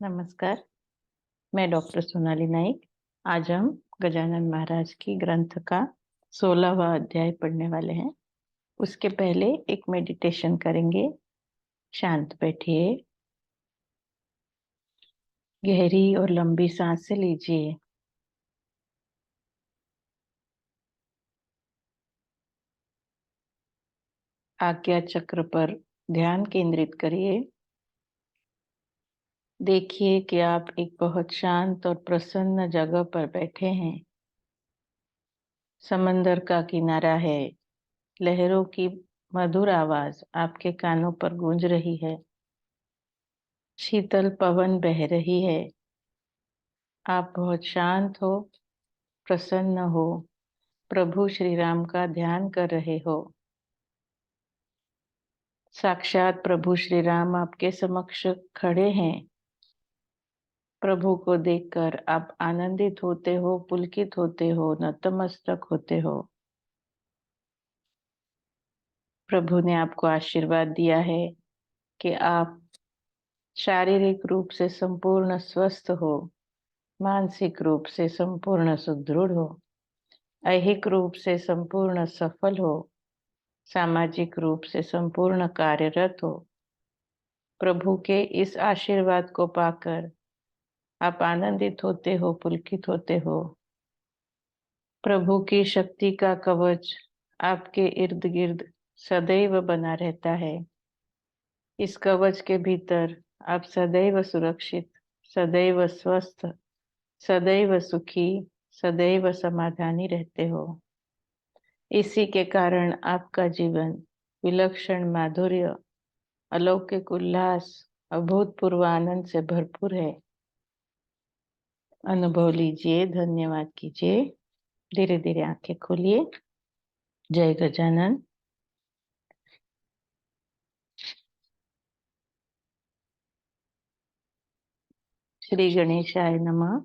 नमस्कार, मैं डॉक्टर सोनाली नाइक। आज हम गजानन महाराज की ग्रंथ का 16वां अध्याय पढ़ने वाले हैं। उसके पहले एक मेडिटेशन करेंगे। शांत बैठिए, गहरी और लंबी सांसें लीजिए। आज्ञा चक्र पर ध्यान केंद्रित करिए। देखिए कि आप एक बहुत शांत और प्रसन्न जगह पर बैठे हैं। समंदर का किनारा है। लहरों की मधुर आवाज आपके कानों पर गूंज रही है। शीतल पवन बह रही है। आप बहुत शांत हो, प्रसन्न हो, प्रभु श्री राम का ध्यान कर रहे हो। साक्षात प्रभु श्री राम आपके समक्ष खड़े हैं। प्रभु को देखकर आप आनंदित होते हो, पुलकित होते हो, नतमस्तक होते हो। प्रभु ने आपको आशीर्वाद दिया है कि आप शारीरिक रूप से संपूर्ण स्वस्थ हो, मानसिक रूप से संपूर्ण सुदृढ़ हो, ऐहिक रूप से संपूर्ण सफल हो, सामाजिक रूप से संपूर्ण कार्यरत हो। प्रभु के इस आशीर्वाद को पाकर आप आनंदित होते हो, पुलकित होते हो। प्रभु की शक्ति का कवच आपके इर्द गिर्द सदैव बना रहता है। इस कवच के भीतर आप सदैव सुरक्षित, सदैव स्वस्थ, सदैव सुखी, सदैव समाधानी रहते हो। इसी के कारण आपका जीवन विलक्षण माधुर्य, अलौकिक उल्लास, अभूतपूर्व आनंद से भरपूर है। अनुभव लीजिए, धन्यवाद कीजिए। धीरे धीरे आंखें खोलिए। जय गजानन। श्री गणेशाय नमः।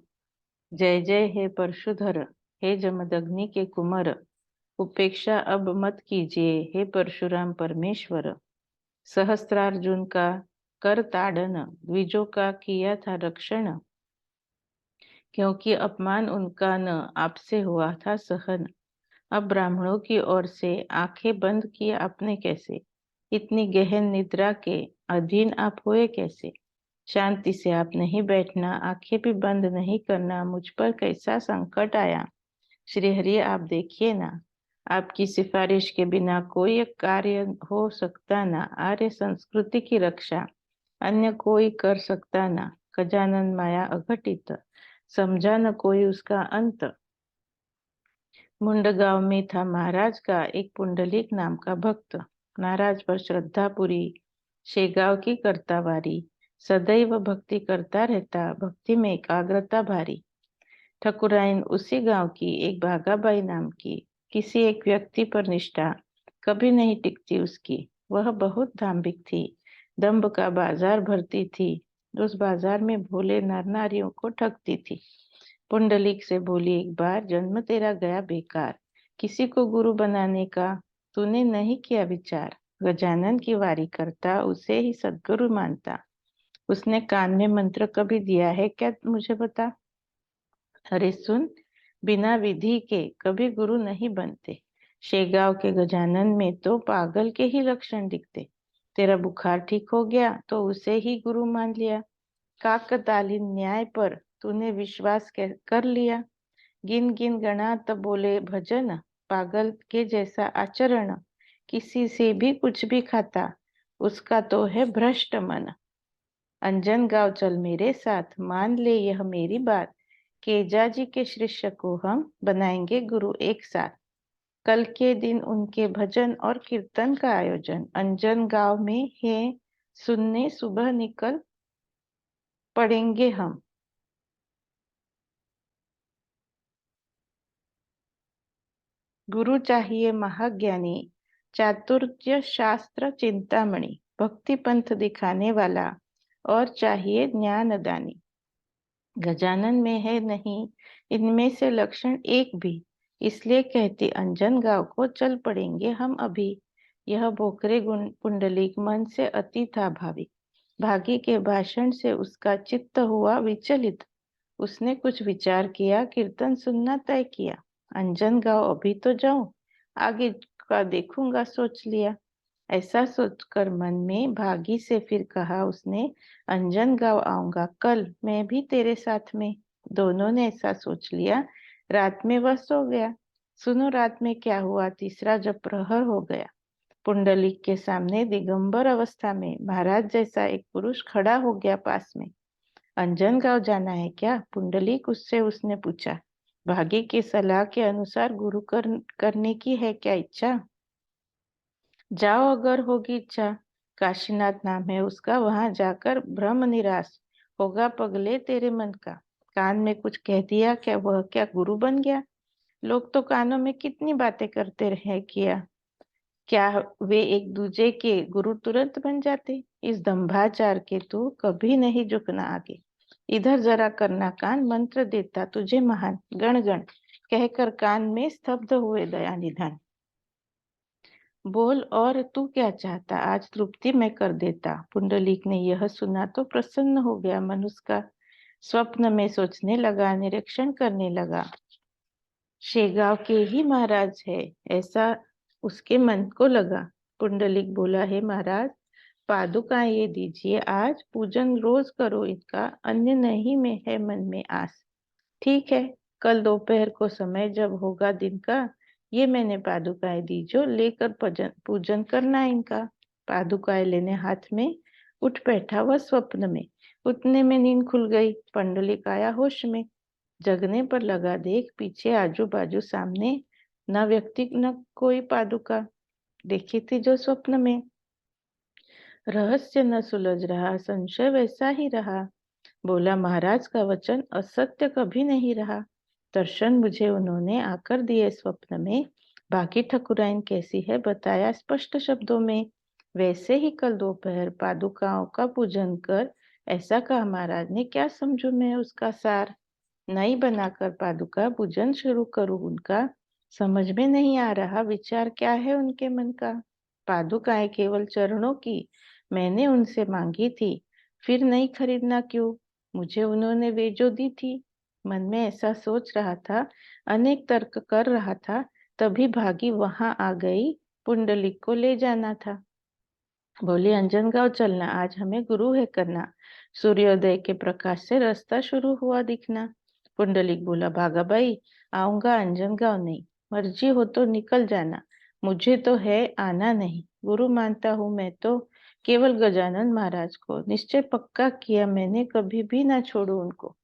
जय जय हे परशुधर, हे जमदग्नि के कुमर। उपेक्षा अब मत कीजिए, हे परशुराम परमेश्वर। सहस्त्रार्जुन का कर ताड़न, द्विजों का किया था रक्षण। क्योंकि अपमान उनका न आपसे हुआ था सहन। अब ब्राह्मणों की ओर से आंखें बंद की आपने कैसे? इतनी गहन निद्रा के अधीन आप हुए कैसे? शांति से आप नहीं बैठना, आंखें भी बंद नहीं करना, मुझ पर कैसा संकट आया। श्री हरि, आप देखिए ना, आपकी सिफारिश के बिना कोई कार्य हो सकता ना। आर्य संस्कृति की रक्षा अन्य कोई कर सकता ना। गजानन माया अघटित, समझा न कोई उसका अंत। मुंडगांव में था महाराज का एक पुंडलिक नाम का भक्त। महाराज पर श्रद्धा पूरी, शेगांव की करता वारी। सदैव भक्ति करता रहता, भक्ति में एकाग्रता भारी। ठकुराइन उसी गांव की एक भागाबाई नाम की, किसी एक व्यक्ति पर निष्ठा कभी नहीं टिकती उसकी। वह बहुत धार्मिक थी, दंभ का बाजार भरती थी। उस बाजार में भोले नर नारियों को ठगती थी। पुंडलिक से बोली, एक बार जन्म तेरा गया बेकार, किसी को गुरु बनाने का तूने नहीं किया विचार। गजानन की वारी करता, उसे ही सद्गुरु मानता। उसने कान में मंत्र कभी दिया है क्या, मुझे बता। अरे सुन, बिना विधि के कभी गुरु नहीं बनते। शेगांव के गजानन में तो पागल के ही लक्षण दिखते। तेरा बुखार ठीक हो गया तो उसे ही गुरु मान लिया। काकतालीन न्याय पर तूने विश्वास कर लिया। गिन गिन गणा तब बोले भजन, पागल के जैसा आचरण। किसी से भी कुछ भी खाता, उसका तो है भ्रष्ट मन। अंजन गांव चल मेरे साथ, मान ले यह मेरी बात। केजा जी के शिष्य को हम बनाएंगे गुरु एक साथ। कल के दिन उनके भजन और कीर्तन का आयोजन अंजन गांव में है। सुनने सुबह निकल पड़ेंगे हम। गुरु चाहिए महाज्ञानी, चातुर्य शास्त्र चिंतामणि। भक्ति पंथ दिखाने वाला और चाहिए ज्ञानदानी। गजानन में है नहीं इनमें से लक्षण एक भी, इसलिए कहती अंजन गांव को चल पड़ेंगे हम अभी। यह भोकरे पुंडलिक मन से अति था भाविक। भागी के भाषण से उसका चित्त हुआ विचलित। उसने कुछ विचार किया, कीर्तन सुनना तय किया। अंजन गांव अभी तो जाऊं, आगे का देखूंगा, सोच लिया। ऐसा सोचकर मन में भागी से फिर कहा उसने, अंजन गांव आऊंगा कल, मैं भी तेरे साथ में। दोनों ने ऐसा सोच लिया। रात में वह सो गया। सुनो रात में क्या हुआ। तीसरा जब प्रहर हो गया, पुंडलिक के सामने दिगंबर अवस्था में महाराज जैसा एक पुरुष खड़ा हो गया पास में। अंजन गांव जाना है क्या, पुंडलिक उससे उसने पूछा। भागी की सलाह के अनुसार गुरु करने की है क्या इच्छा। जाओ अगर होगी इच्छा। काशीनाथ नाम है उसका, वहां जाकर भ्रम निराश होगा पगले तेरे मन का। कान में कुछ कह दिया क्या, वह क्या गुरु बन गया। लोग तो कानों में कितनी बातें करते रहे किया, क्या वे एक दूजे के गुरु तुरंत बन जाते। इस दंभाचार के तू कभी नहीं झुकना आगे। इधर जरा करना कान, मंत्र देता तुझे महान, गण गण कहकर कान में स्तब्ध हुए दया निधान। बोल और तू क्या चाहता, आज तृप्ति मैं कर देता। पुंडलीक ने यह सुना तो प्रसन्न हो गया। मन उसका स्वप्न में सोचने लगा, निरीक्षण करने लगा। शेगांव के ही महाराज है, ऐसा उसके मन को लगा। पुंडलिक बोला, हे महाराज, पादुकाएं ये दीजिए, आज पूजन रोज करो इनका, अन्य नहीं में है मन में आस। ठीक है, कल दोपहर को समय जब होगा दिन का, ये मैंने पादुकाएं दी जो लेकर पूजन पूजन करना इनका। पादुकाएं लेने हाथ में उठ बैठा वह स्वप्न में। उतने में नींद खुल गई। पुंडलिक आया होश में। जगने पर लगा देख, पीछे आजू बाजू सामने न व्यक्ति न कोई पादुका देखी थी जो स्वप्न में। रहस्य न सुलझ रहा, संशय वैसा ही रहा। बोला, महाराज का वचन असत्य कभी नहीं रहा। दर्शन मुझे उन्होंने आकर दिए स्वप्न में। बाकी ठकुराइन कैसी है बताया स्पष्ट शब्दों में। वैसे ही कल दोपहर पादुकाओं का पूजन कर, ऐसा कहा महाराज ने, क्या समझू मैं उसका सार। नई बनाकर पादुका पूजन शुरू करूं उनका, समझ में नहीं आ रहा विचार क्या है उनके मन का। पादुकाएं केवल चरणों की मैंने उनसे मांगी थी, फिर नहीं खरीदना क्यों, मुझे उन्होंने वे जो दी थी। मन में ऐसा सोच रहा था, अनेक तर्क कर रहा था, तभी भागी वहां आ गई। पुंडलिक को ले जाना था। बोली, अंजनगांव चलना, आज हमें गुरु है करना। सूर्योदय के प्रकाश से रास्ता शुरू हुआ दिखना। पुंडलिक बोला, भागाबाई, आऊंगा अंजनगांव नहीं, मर्जी हो तो निकल जाना, मुझे तो है आना नहीं। गुरु मानता हूँ मैं तो केवल गजानन महाराज को, निश्चय पक्का किया मैंने, कभी भी ना छोड़ू उनको।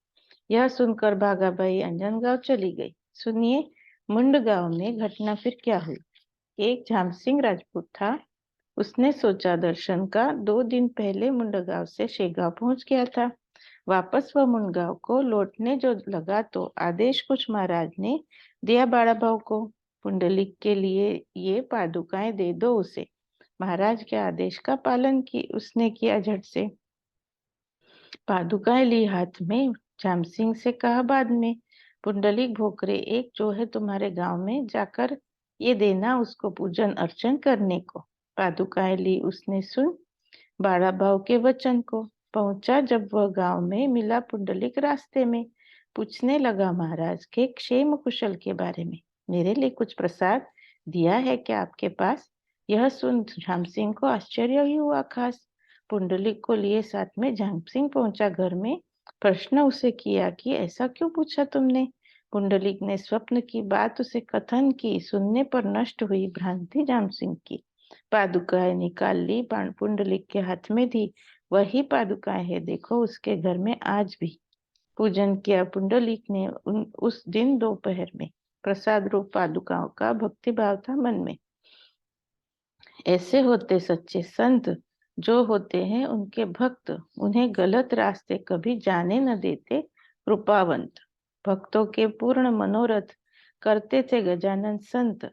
यह सुनकर भागाबाई अंजनगांव चली गई। सुनिए मुंडगांव में घटना फिर क्या हुई। एक झामसिंह राजपूत था। उसने सोचा दर्शन का, 2 दिन पहले मुंडगांव से शेगांव पहुंच गया था। वापस वह मुंडगांव को लौटने जो लगा तो आदेश कुछ महाराज ने दिया बाड़ा भाव को, पुंडलिक के लिए ये पादुकाएं दे दो उसे। महाराज के आदेश का पालन की उसने किया। झट से पादुकाएं ली हाथ में। झामसिंह से कहा बाद में, पुंडलिक भोकरे एक जो है तुम्हारे गांव में, जाकर ये देना उसको पूजन अर्चन करने को। पादुकाएं ली उसने, सुन बाड़ा भाव के वचन को। पहुंचा जब वह गांव में, मिला पुंडलिक रास्ते में। पूछने लगा महाराज के क्षेम कुशल के बारे में। मेरे लिए कुछ प्रसाद दिया है क्या आपके पास। यह सुन झामसिंह को आश्चर्य ही हुआ खास। पुंडलिक को लिए साथ में झामसिंह पहुंचा घर में। प्रश्न उसे किया कि ऐसा क्यों पूछा तुमने। पुंडलिक ने स्वप्न की बात उसे कथन की। सुनने पर नष्ट हुई भ्रांति झामसिंह की। पादुकाएं निकाल ली, पुंडलिक के हाथ में दी। वही पादुकाएं है, देखो उसके घर में आज भी। पूजन किया पुंडलिक ने उस दिन दोपहर में। प्रसाद रूप पादुकाओं का भक्ति भाव था मन में। ऐसे होते सच्चे संत, जो होते हैं उनके भक्त, उन्हें गलत रास्ते कभी जाने न देते। कृपावंत भक्तों के पूर्ण मनोरथ करते थे गजानन संत।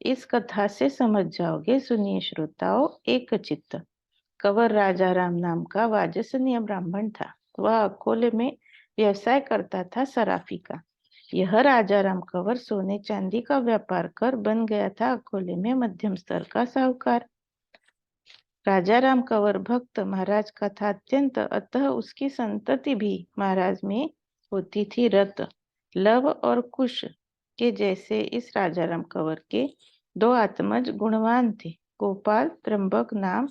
इस कथा से समझ जाओगे। सुनिए श्रोताओं, एक चित्त। कंवर राजा राम नाम का वाजसनीय ब्राह्मण था। वह अकोले में व्यवसाय करता था सराफी का। यह राजा राम कंवर सोने चांदी का व्यापार कर बन गया था अकोले में मध्यम स्तर का साहूकार। राजा राम कंवर भक्त महाराज का था अत्यंत, अतः उसकी संतति भी महाराज में होती थी रत। लव और कुश के जैसे इस राजा राम कंवर के दो आत्मज गुणवान थे। गोपाल त्र्यंबक नाम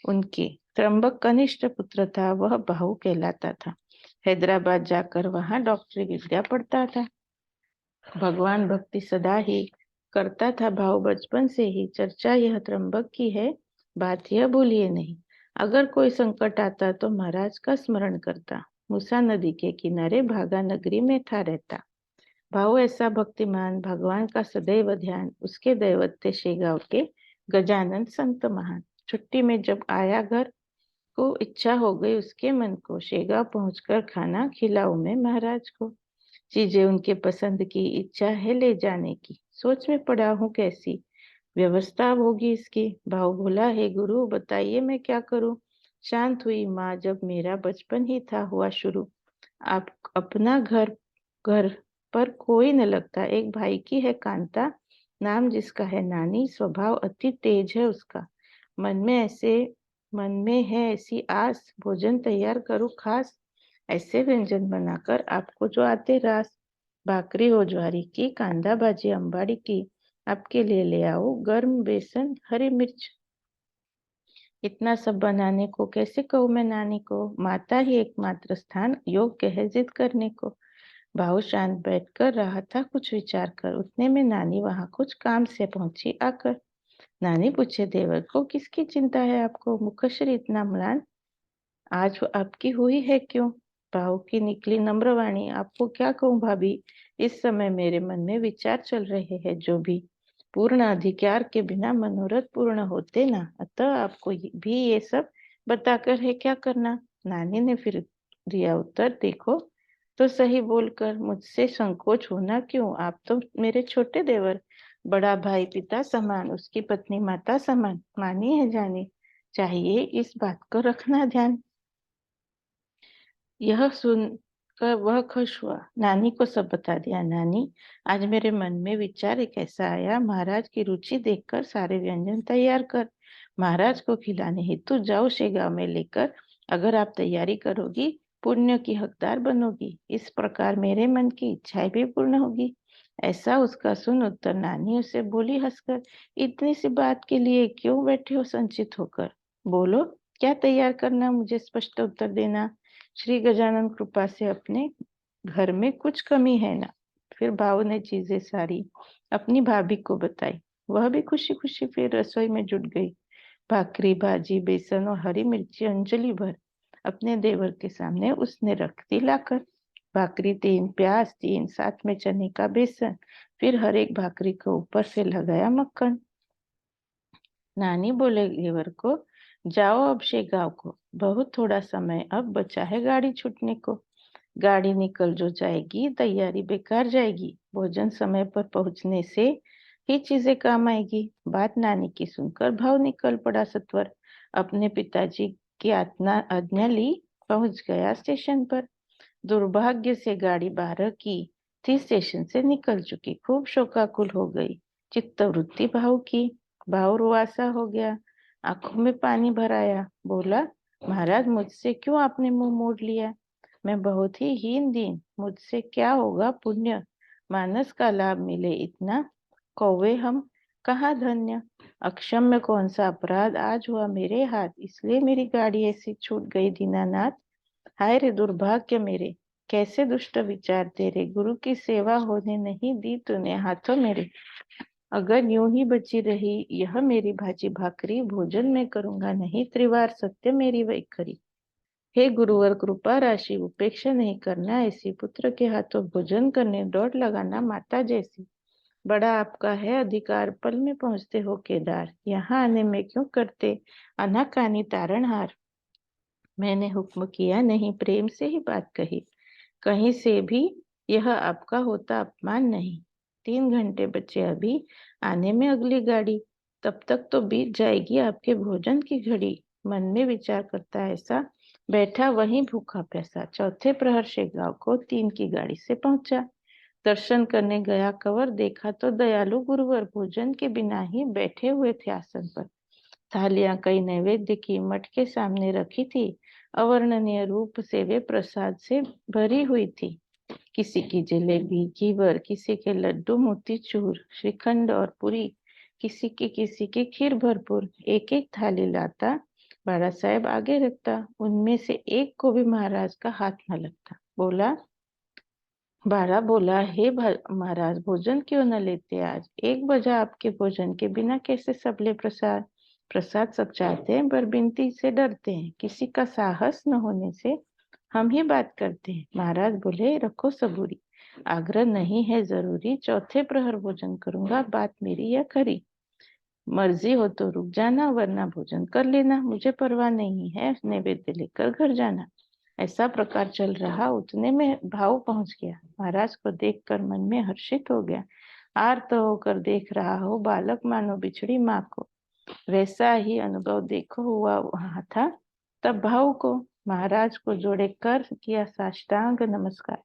उनके। त्र्यंबक कनिष्ठ पुत्र था, वह बाहु कहलाता था। हैदराबाद जाकर वहां डॉक्टरी विद्या पढ़ता था। भगवान भक्ति सदा ही करता था भाव बचपन से ही। चर्चा यह त्र्यंबक की है, बात यह भूलिए नहीं। अगर कोई संकट आता तो महाराज का स्मरण करता। मूसा नदी के किनारे भागा नगरी में था रहता। भाव ऐसा भक्तिमान, भगवान का सदैव ध्यान। उसके दैवत थे शेगांव के गजानन संत महान। छुट्टी में जब आया घर को, इच्छा हो गई उसके मन को, शेगांव पहुंचकर खाना खिलाऊं मैं महाराज को। चीजें उनके पसंद की, इच्छा है ले जाने की। सोच में पड़ा हूँ कैसी व्यवस्था होगी इसकी। भाव बोला, हे गुरु बताइए मैं क्या करूं। शांत हुई माँ, जब मेरा बचपन ही था हुआ शुरू। आप अपना घर घर पर कोई न लगता। एक भाई की है कांता, नाम जिसका है नानी। स्वभाव अति तेज है उसका। मन में ऐसे मन में है ऐसी आस, भोजन तैयार करूं खास। ऐसे व्यंजन बनाकर आपको जो आते रास। भाकरी हो ज्वारी की, कांदा भाजी अंबाड़ी की। आपके लिए ले आओ गर्म बेसन हरी मिर्च। इतना सब बनाने को कैसे कहूँ मैं नानी को। माता ही एकमात्र स्थान योग्य है जिद करने को। भाव शांत बैठकर रहा था कुछ विचार कर। उतने में नानी वहां कुछ काम से पहुंची आकर। नानी पूछे देवर को, किसकी चिंता है आपको, मुखश्री इतना म्लान आज वो आपकी हुई है क्यों। भाव की निकली नम्र वाणी, आपको क्या कहूँ भाभी, इस समय मेरे मन में विचार चल रहे हैं जो भी पूर्ण अधिकार के बिना मनोरथ पूर्ण होते ना। अतः आपको भी ये सब बताकर है क्या करना। नानी ने फिर दिया उत्तर, देखो तो सही बोलकर, मुझसे संकोच होना क्यों। आप तो मेरे छोटे देवर, बड़ा भाई पिता समान, उसकी पत्नी माता समान मानी है जानी। चाहिए इस बात को रखना ध्यान। यह सुनकर वह खुश हुआ, नानी को सब बता दिया। नानी, आज मेरे मन में विचार एक ऐसा आया, महाराज की रुचि देखकर सारे व्यंजन तैयार कर महाराज को खिलाने हेतु जाओ शेगांव में लेकर। अगर आप तैयारी करोगी, पुण्य की हकदार बनोगी। इस प्रकार मेरे मन की इच्छाएं भी पूर्ण होगी। ऐसा उसका सुन उत्तर नानी उसे बोली हंसकर, इतनी सी बात के लिए क्यों बैठे हो संचित होकर। बोलो क्या तैयार करना, मुझे स्पष्ट उत्तर देना। श्री गजानन कृपा से अपने घर में कुछ कमी है ना। फिर भाव ने चीजें सारी अपनी भाभी को बताई। वह भी खुशी खुशी फिर रसोई में जुट गई। भाकरी भाजी बेसन और हरी मिर्ची अंजलि भर अपने देवर के सामने उसने रख दी लाकर। भाकरी 3, प्याज 3, साथ में चने का बेसन। फिर हर एक भाकरी को ऊपर से लगाया मक्खन। नानी बोले देवर को, जाओ अब शेगांव को, बहुत थोड़ा समय अब बचा है गाड़ी छूटने को। गाड़ी निकल जो जाएगी, तैयारी बेकार जाएगी। भोजन समय पर पहुंचने से ही चीजें काम आएगी। बात नानी की सुनकर भाव निकल पड़ा सत्वर। अपने पिताजी की आज्ञा ली, पहुंच गया स्टेशन पर। दुर्भाग्य से गाड़ी 12 की थी स्टेशन से निकल चुकी। खूब शोकाकुल हो गई चित्तवृत्ति भाव की। भाव रुआसा हो गया, आंखों में पानी भर आया। बोला, महाराज मुझसे क्यों आपने मुंह मोड़ लिया। मैं बहुत ही हीन दीन, मुझसे क्या होगा पुण्य। मानस का लाभ मिले इतना, कौवे हम कहाँ धन्य। अक्षम्य कौन सा अपराध आज हुआ मेरे हाथ, इसलिए मेरी गाड़ी ऐसी छूट गई दीनानाथ। हाय रे दुर्भाग्य मेरे, कैसे दुष्ट विचार तेरे। गुरु की सेवा होने नहीं दी तूने हाथों मेरे। अगर यूं ही बची रही यह मेरी भाजी भाकरी, भोजन में करूंगा नहीं त्रिवार सत्य मेरी वैखरी। हे गुरुवर कृपा राशि, उपेक्षा नहीं करना ऐसी। पुत्र के हाथों भोजन करने दौड़ लगाना माता जैसी। बड़ा आपका है अधिकार, पल में पहुंचते हो केदार। यहाँ आने में क्यों करते अनाकानी तारणहार। मैंने हुक्म किया नहीं, प्रेम से ही बात कही। कहीं से भी यह आपका होता अपमान नहीं। 3 घंटे बचे अभी आने में अगली गाड़ी, तब तक तो बीत जाएगी आपके भोजन की घड़ी। मन में विचार करता ऐसा, बैठा वहीं भूखा प्यासा। चौथे प्रहर शेगांव को 3 की गाड़ी से पहुंचा। दर्शन करने गया कंवर, देखा तो दयालु गुरुवर भोजन के बिना ही बैठे हुए थे आसन पर। थालियां कई नैवेद्य की मठ के सामने रखी थी। अवर्णनीय रूप से वे प्रसाद से भरी हुई थी। किसी की जलेबी, घीवर, किसी के लड्डू, मोतीचूर, श्रीखंड और पूरी, किसी की खीर भरपूर। एक एक थाली लाता, बाला साहेब आगे रखता, उनमें से एक को भी महाराज का हाथ न लगता। बाला बोला, हे महाराज, भोजन क्यों न लेते आज? 1 बजा आपके भोजन के बिना कैसे सब ले प्रसाद? प्रसाद सब चाहते हैं पर बिनती से डरते हैं, किसी का साहस न होने से हम ही बात करते हैं। महाराज बोले, रखो सबूरी, आग्रह नहीं है जरूरी, चौथे प्रहर भोजन करूंगा, बात मेरी यह खरी। मर्जी हो तो रुक जाना, वरना भोजन कर लेना, मुझे परवाह नहीं है नैवेद्य लेकर घर जाना। ऐसा प्रकार चल रहा, उतने में भाव पहुंच गया। महाराज को देखकर मन में हर्षित हो गया। आर्त होकर देख रहा हो बालक मानो बिछड़ी माँ को, वैसा ही अनुभव देखो हुआ वहां था। तब भाव को महाराज को जोड़े कर किया साष्टांग नमस्कार।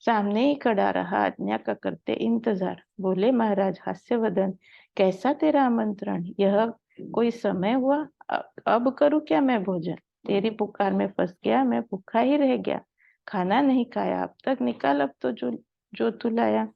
सामने ही खड़ा रहा, आज्ञा का करते इंतजार। बोले, महाराज हास्यवदन, कैसा तेरा आमंत्रण? यह कोई समय हुआ? अब करूं क्या मैं भोजन? तेरी पुकार में फंस गया, मैं भूखा ही रह गया, खाना नहीं खाया अब तक, निकाल अब तो जो तू लाया।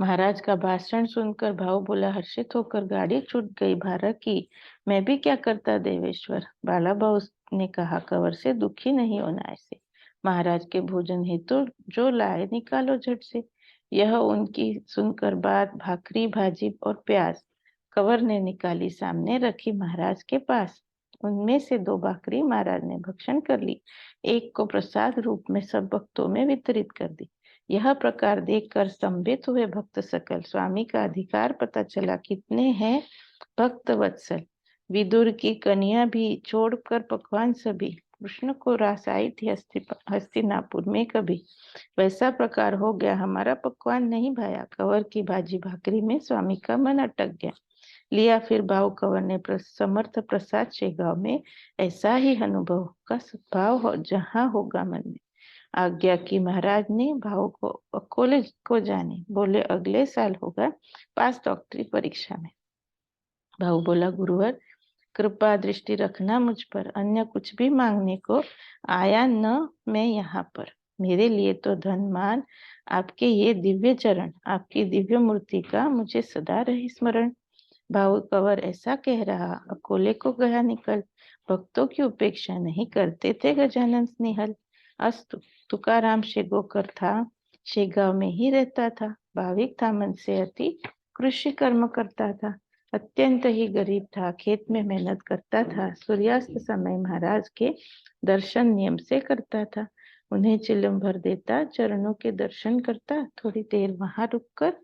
महाराज का भाषण सुनकर भाव बोला, हर्षित होकर गाड़ी छूट गई भारत की, मैं भी क्या करता देवेश्वर। बाला भाऊ ने कहा, कंवर से दुखी नहीं होना ऐसे, महाराज के भोजन हेतु जो लाए निकालो झट से। यह उनकी सुनकर बात भाकरी, भाजी और प्याज कंवर ने निकाली, सामने रखी महाराज के पास। उनमें से 2 भाकरी महाराज ने भक्षण कर ली, एक को प्रसाद रूप में सब भक्तों में वितरित कर दी। यह प्रकार देखकर स्तंभित हुए भक्त सकल। स्वामी का अधिकार पता चला, कितने हैं भक्त वत्सल। विदुर की कन्या भी छोड़कर पकवान सभी, कृष्ण को रास आई थी हस्तिनापुर में कभी। वैसा प्रकार हो गया, हमारा पकवान नहीं भाया, कंवर की भाजी भाकरी में स्वामी का मन अटक गया। लिया फिर भाव कंवर ने समर्थ प्रसाद शेगांव में। ऐसा ही अनुभव का सद्भाव हो जहाँ होगा मन में। आज्ञा की महाराज ने। भाव को कॉलेज को जाने, बोले अगले साल होगा पास डॉक्टरी परीक्षा में। भाव बोला, गुरुवर कृपा दृष्टि रखना मुझ पर, अन्य कुछ भी मांगने को आया न मैं यहाँ पर। मेरे लिए तो धन मान आपके ये दिव्य चरण, आपकी दिव्य मूर्ति का मुझे सदा रहे स्मरण। भाव कंवर ऐसा कह रहा, अकोले को गया निकल, भक्तों की उपेक्षा नहीं करते थे गजानन स्नेहल। अस्तु। तुकाराम शेगोकर था, शेगांव में ही रहता था, भाविक था मन से अति, कृषि कर्म करता था, अत्यंत ही गरीब था, खेत में मेहनत करता था। सूर्यास्त समय महाराज के दर्शन नियम से करता था, उन्हें चिलम भर देता, चरणों के दर्शन करता, थोड़ी देर वहां रुककर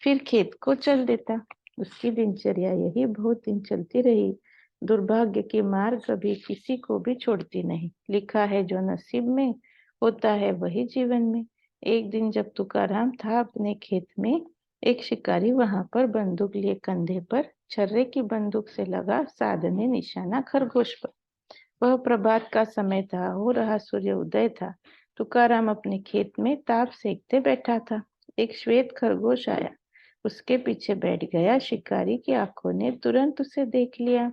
फिर खेत को चल देता। उसकी दिनचर्या यही बहुत दिन चलती रही। दुर्भाग्य की मार कभी किसी को भी छोड़ती नहीं। लिखा है जो नसीब में होता है वही जीवन में। एक दिन जब तुकाराम था अपने खेत में, एक शिकारी वहां पर बंदूक लिए कंधे पर छर्रे की बंदूक से लगा साधने निशाना खरगोश पर। वह प्रभात का समय था, हो रहा सूर्य उदय था। तुकाराम अपने खेत में ताप सेकते बैठा था। एक श्वेत खरगोश आया, उसके पीछे बैठ गया। शिकारी की आंखों ने तुरंत उसे देख लिया।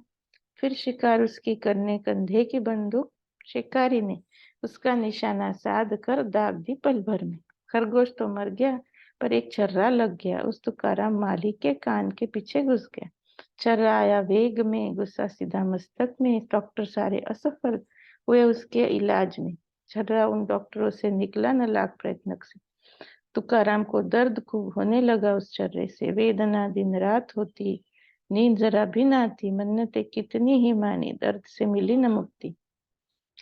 फिर शिकार उसकी करने कंधे की बंदूक, शिकारी ने उसका निशाना साध कर दाग दी पल भर में। खरगोश तो मर गया, पर एक छर्रा लग गया। उस तुकाराम माली के कान के पीछे घुस गया। छर्रा आया वेग में, गुस्सा सीधा मस्तक में। डॉक्टर सारे असफल हुए उसके इलाज में। छर्रा उन डॉक्टरों से निकला न लाख प्रयत्न से। तुकाराम को दर्द खूब होने लगा उस छर्रे से, वेदना दिन रात होती, नींद जरा भी ना आती, मन्नतें कितनी ही मानी, दर्द से मिली न मुक्ति।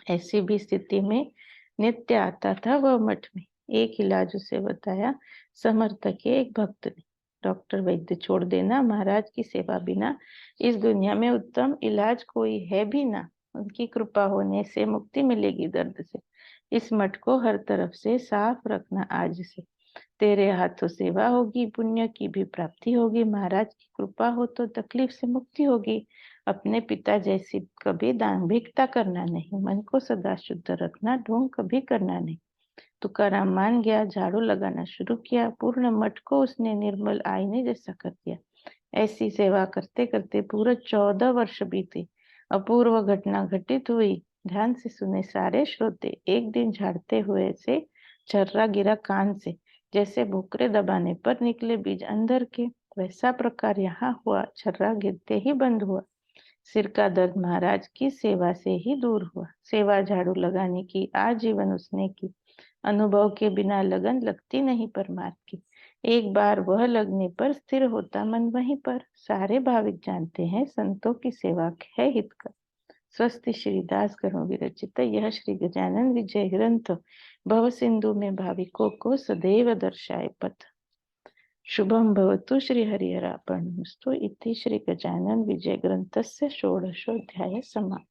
ऐसी भी स्थिति में नित्य आता था वह मठ में। एक इलाज उसे बताया समर्थ के एक भक्त ने, डॉक्टर वैद्य छोड़ देना, महाराज की सेवा बिना इस दुनिया में उत्तम इलाज कोई है भी ना, उनकी कृपा होने से मुक्ति मिलेगी दर्द से। इस मठ को हर तरफ से साफ रखना आज से, तेरे हाथों सेवा होगी, पुण्य की भी प्राप्ति होगी, महाराज की कृपा हो तो तकलीफ से मुक्ति होगी। अपने पिता जैसी कभी दांभिकता करना नहीं, मन को सदा शुद्ध रखना, ढोंग कभी करना नहीं। तुकाराम मान गया, झाड़ू लगाना शुरू किया, पूर्ण मठ को उसने निर्मल आईने जैसा कर दिया। ऐसी सेवा करते करते पूरे 14 वर्ष बीते। अपूर्व घटना घटित हुई। ध्यान से सुने सारे श्रोते। एक दिन झाड़ते हुए से छर्रा गिरा कान से, जैसे भोकरे दबाने पर निकले बीज अंदर के, वैसा प्रकार यहाँ हुआ। छर्रा गिरते ही बंद हुआ। सिर का दर्द महाराज की सेवा से ही दूर हुआ। सेवा झाड़ू लगाने की आजीवन उसने की। अनुभव के बिना लगन लगती नहीं परमार्थ की। एक बार वह लगने पर स्थिर होता मन वहीं पर। सारे भाविक जानते हैं संतों की सेवा है हितकर। स्वस्ति श्री दास करो विरचित यह श्री गजानन विजय ग्रंथ भव सिंधु में भाविकों को सदैव दर्शाए पथ। शुभम भवतु श्री हरिहरार्पणमस्तु। इति श्री गजानन विजय ग्रंथस्य षोडशोऽध्यायः समाप्तः।